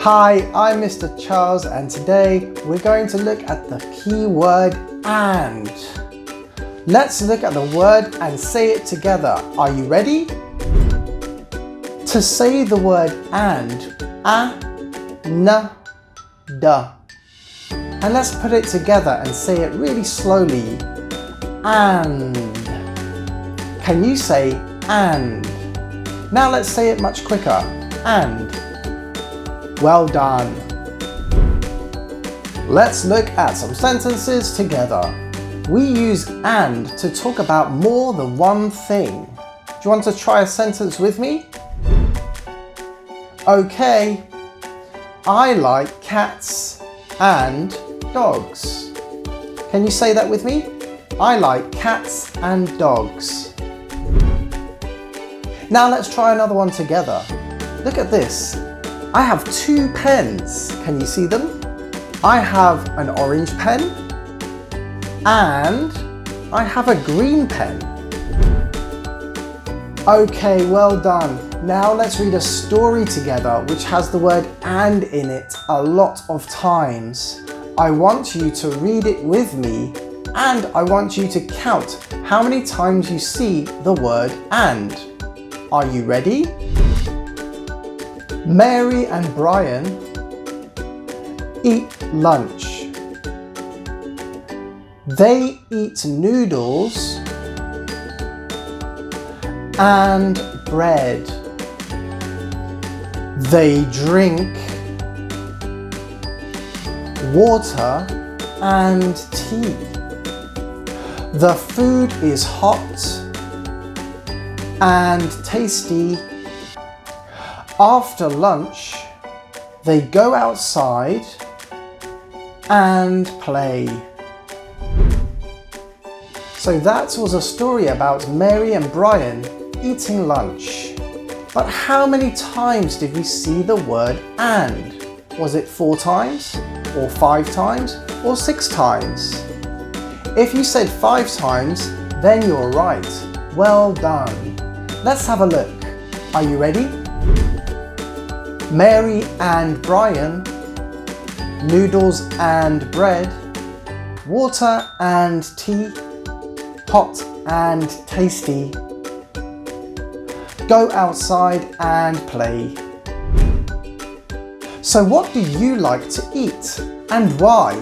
Hi, I'm Mr. Charles and today we're going to look at the key word and. Let's look at the word and say it together. Are you ready? To say the word and, a, n, d. And let's put it together and say it really slowly. And. Can you say and? Now let's say it much quicker. And. Well done. Let's look at some sentences together. We use and to talk about more than one thing. Do you want to try a sentence with me? Okay. I like cats and dogs. Can you say that with me? I like cats and dogs. Now let's try another one together. Look at this. I have two pens. Can you see them? I have an orange pen and I have a green pen. Okay, well done. Now let's read a story together which has the word and in it a lot of times. I want you to read it with me and I want you to count how many times you see the word and. Are you ready? Mary and Brian eat lunch. They eat noodles and bread. They drink water and tea. The food is hot and tasty. After lunch, they go outside and play. So that was a story about Mary and Brian eating lunch. But how many times did we see the word and? Was it 4 times, or 5 times, or 6 times? If you said 5 times, then you're right. Well done. Let's have a look. Are you ready? Mary and Brian, noodles and bread, water and tea, hot and tasty, go outside and play. So what do you like to eat and why?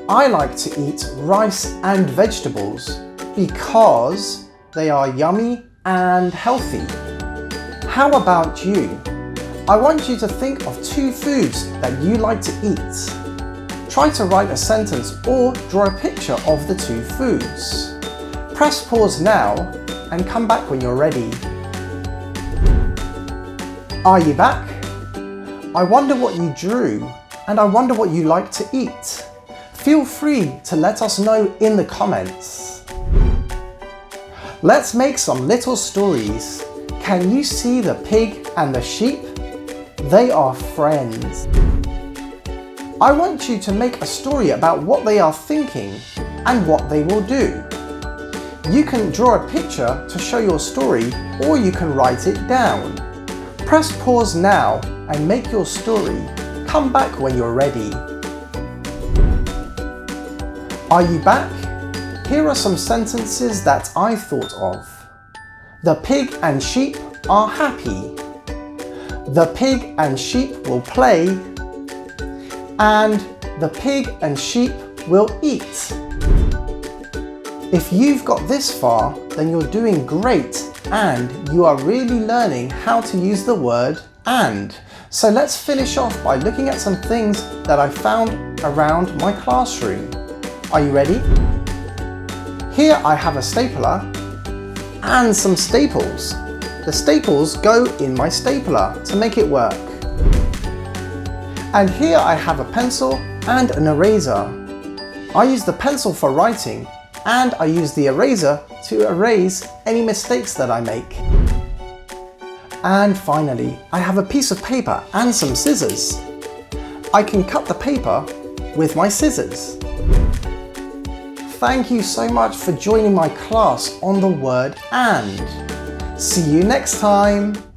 I like to eat rice and vegetables because they are yummy and healthy. How about you? I want you to think of 2 foods that you like to eat. Try to write a sentence or draw a picture of the 2 foods. Press pause now and come back when you're ready. Are you back? I wonder what you drew and I wonder what you like to eat. Feel free to let us know in the comments. Let's make some little stories. Can you see the pig and the sheep? They are friends. I want you to make a story about what they are thinking and what they will do. You can draw a picture to show your story or you can write it down. Press pause now and make your story. Come back when you're ready. Are you back? Here are some sentences that I thought of. The pig and sheep are happy. The pig and sheep will play, and the pig and sheep will eat. If you've got this far, then you're doing great and you are really learning how to use the word and. So let's finish off by looking at some things that I found around my classroom. Are you ready? Here I have a stapler and some staples. The staples go in my stapler to make it work. And here I have a pencil and an eraser. I use the pencil for writing and I use the eraser to erase any mistakes that I make. And finally, I have a piece of paper and some scissors. I can cut the paper with my scissors. Thank you so much for joining my class on the word and. See you next time!